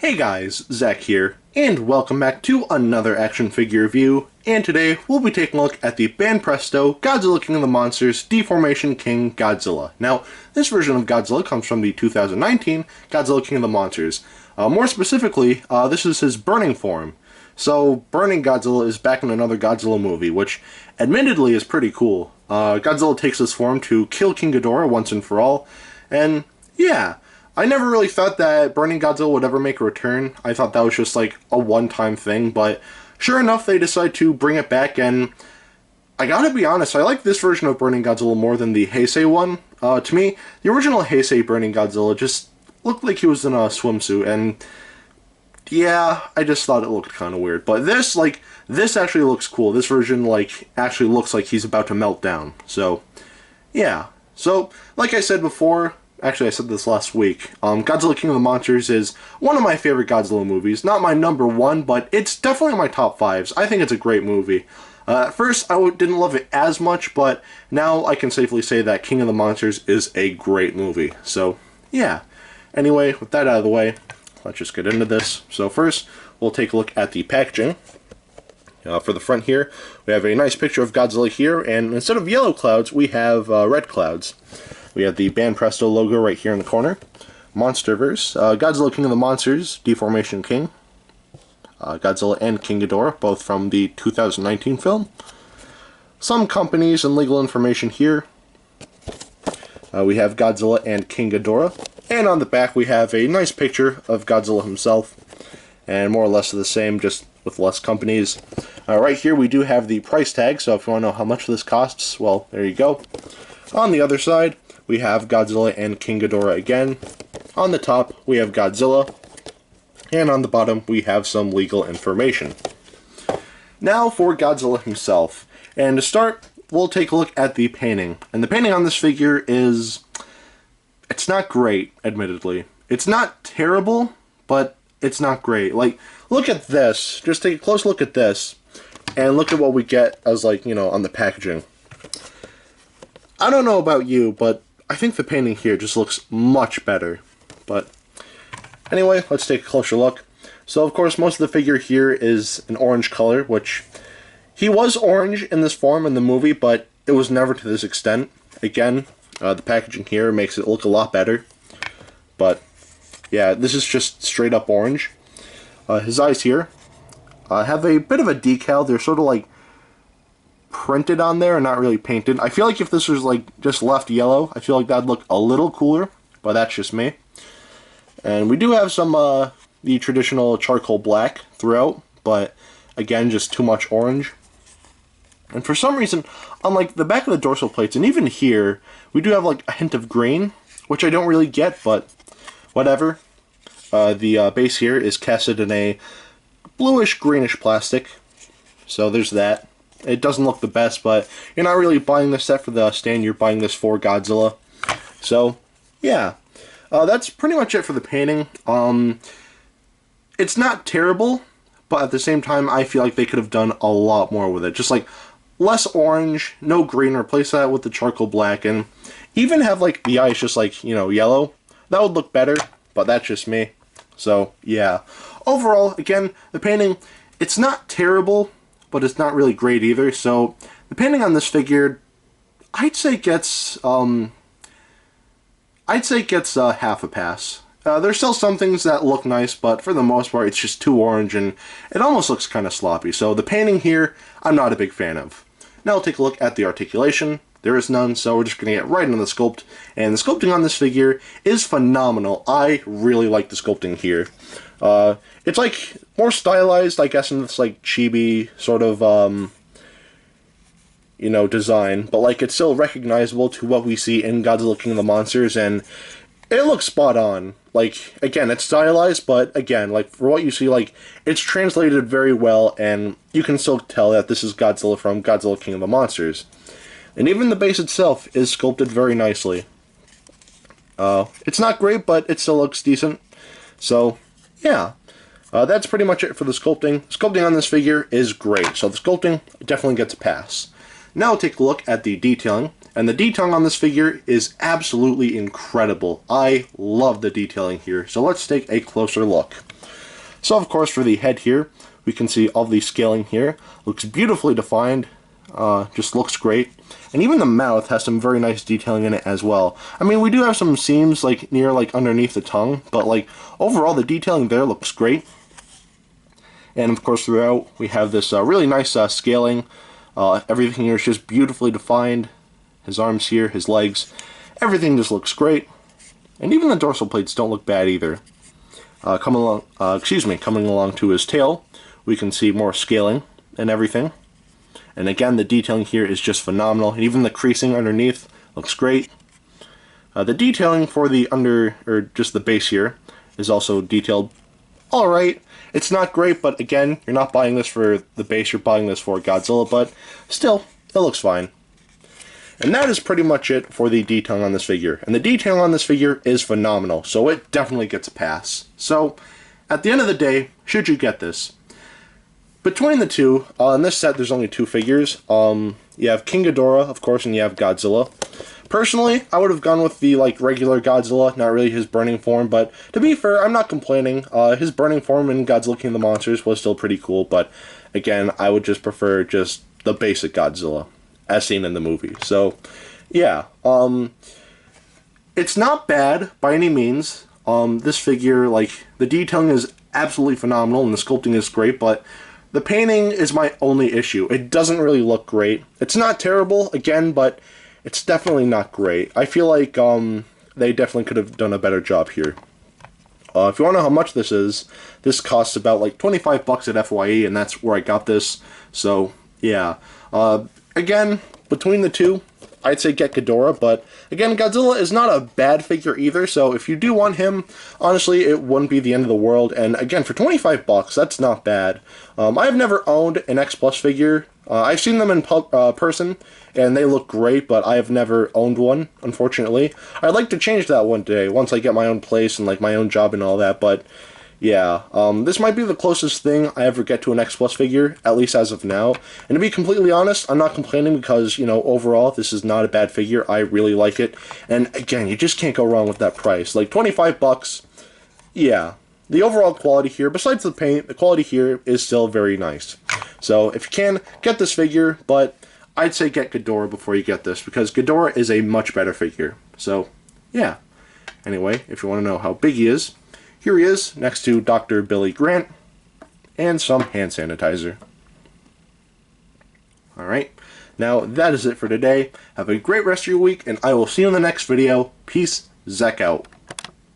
Hey guys, Zack here, and welcome back to another action figure review, and today we'll be taking a look at the Banpresto Godzilla King of the Monsters Deformation King Godzilla. Now, this version of Godzilla comes from the 2019 Godzilla King of the Monsters. More specifically, this is his burning form. So, Burning Godzilla is back in another Godzilla movie, which admittedly is pretty cool. Godzilla takes this form to kill King Ghidorah once and for all, and yeah. I never really thought that Burning Godzilla would ever make a return. I thought that was just like a one-time thing, but sure enough, they decided to bring it back, and I gotta be honest, I like this version of Burning Godzilla more than the Heisei one. To me, the original Heisei Burning Godzilla just looked like he was in a swimsuit, and yeah, I just thought it looked kind of weird. But this actually looks cool. This version, actually looks like he's about to melt down. So, yeah. So, like I said before, actually, I said this last week. Godzilla King of the Monsters is one of my favorite Godzilla movies. Not my number one, but it's definitely in my top fives. I think it's a great movie. At first, I didn't love it as much, but now I can safely say that King of the Monsters is a great movie. So, yeah. Anyway, with that out of the way, let's just get into this. So first, we'll take a look at the packaging. For the front here, we have a nice picture of Godzilla here, and instead of yellow clouds, we have red clouds. We have the Banpresto logo right here in the corner. Monsterverse, Godzilla King of the Monsters, Deformation King. Godzilla and King Ghidorah, both from the 2019 film. Some companies and legal information here. We have Godzilla and King Ghidorah. And on the back we have a nice picture of Godzilla himself. And more or less the same, just with less companies. Right here we do have the price tag, so if you want to know how much this costs, well, there you go. On the other side, we have Godzilla and King Ghidorah again. On the top, we have Godzilla. And on the bottom, we have some legal information. Now for Godzilla himself. And to start, we'll take a look at the painting. And the painting on this figure is... it's not great, admittedly. It's not terrible, but it's not great. Like, look at this. Just take a close look at this. And look at what we get as, on the packaging. I don't know about you, but I think the painting here just looks much better. But anyway, let's take a closer look. So of course most of the figure here is an orange color, which he was orange in this form in the movie, but it was never to this extent. Again, the packaging here makes it look a lot better. But yeah, this is just straight up orange. His eyes here have a bit of a decal. They're sort of printed on there and not really painted. I feel like if this was just left yellow, I feel like that'd look a little cooler, but that's just me. And we do have some the traditional charcoal black throughout, but again, just too much orange. And for some reason, on the back of the dorsal plates, and even here, we do have a hint of green, which I don't really get, but whatever. The base here is casted in a bluish greenish plastic, so there's that. It doesn't look the best, but you're not really buying this set for the stand, you're buying this for Godzilla. So, yeah. That's pretty much it for the painting. It's not terrible, but at the same time, I feel like they could have done a lot more with it. Just less orange, no green, replace that with the charcoal black, and even have the eyes just yellow. That would look better, but that's just me. So, yeah. Overall, again, the painting, it's not terrible, but it's not really great either. So the painting on this figure, I'd say gets half a pass. There's still some things that look nice, but for the most part, it's just too orange and it almost looks kind of sloppy. So the painting here, I'm not a big fan of. Now we'll take a look at the articulation. There is none, so we're just going to get right into the sculpt. And the sculpting on this figure is phenomenal. I really like the sculpting here. It's more stylized, I guess, in this chibi sort of design, but it's still recognizable to what we see in Godzilla King of the Monsters, and it looks spot on. Again, it's stylized, but again, for what you see, it's translated very well, and you can still tell that this is Godzilla from Godzilla King of the Monsters. And even the base itself is sculpted very nicely. It's not great, but it still looks decent. So, yeah. That's pretty much it for the sculpting. Sculpting on this figure is great, so the sculpting definitely gets a pass. Now we'll take a look at the detailing. And the detailing on this figure is absolutely incredible. I love the detailing here, so let's take a closer look. So of course for the head here, we can see all the scaling here. Looks beautifully defined, just looks great. And even the mouth has some very nice detailing in it as well. I mean, we do have some seams like near like underneath the tongue, but like overall the detailing there looks great. And of course throughout we have this really nice scaling. Everything here is just beautifully defined. His arms here, his legs, everything just looks great. And even the dorsal plates don't look bad either. Coming along to his tail, we can see more scaling and everything. And again, the detailing here is just phenomenal. And even the creasing underneath looks great. The detailing for the just the base here is also detailed alright. It's not great, but again, you're not buying this for the base, you're buying this for Godzilla, but still, it looks fine. And that is pretty much it for the detailing on this figure. And the detailing on this figure is phenomenal, so it definitely gets a pass. So, at the end of the day, should you get this? Between the two, in this set there's only two figures. You have King Ghidorah, of course, and you have Godzilla. Personally, I would have gone with the regular Godzilla, not really his burning form, but to be fair, I'm not complaining. His burning form in Godzilla King of the Monsters was still pretty cool, but again, I would just prefer just the basic Godzilla, as seen in the movie. So, yeah, it's not bad by any means. This figure, the detailing is absolutely phenomenal, and the sculpting is great, but the painting is my only issue. It doesn't really look great. It's not terrible, again, but it's definitely not great. I feel like they definitely could have done a better job here. If you want to know how much this is, this costs about like 25 bucks at FYE, and that's where I got this. So, yeah. Again, between the two, I'd say get Ghidorah, but again, Godzilla is not a bad figure either, so if you do want him, honestly, it wouldn't be the end of the world, and again, for 25 bucks, that's not bad. I've never owned an X Plus figure. I've seen them in person, and they look great, but I have never owned one, unfortunately. I'd like to change that one day, once I get my own place and my own job and all that, but yeah, this might be the closest thing I ever get to an X Plus figure, at least as of now. And to be completely honest, I'm not complaining because, overall, this is not a bad figure. I really like it. And again, you just can't go wrong with that price. 25 bucks, yeah. The overall quality here, besides the paint, the quality here is still very nice. So, if you can, get this figure, but I'd say get Ghidorah before you get this, because Ghidorah is a much better figure. So, yeah. Anyway, if you want to know how big he is, here he is, next to Dr. Billy Grant, and some hand sanitizer. Alright, now that is it for today. Have a great rest of your week, and I will see you in the next video. Peace, Zack out.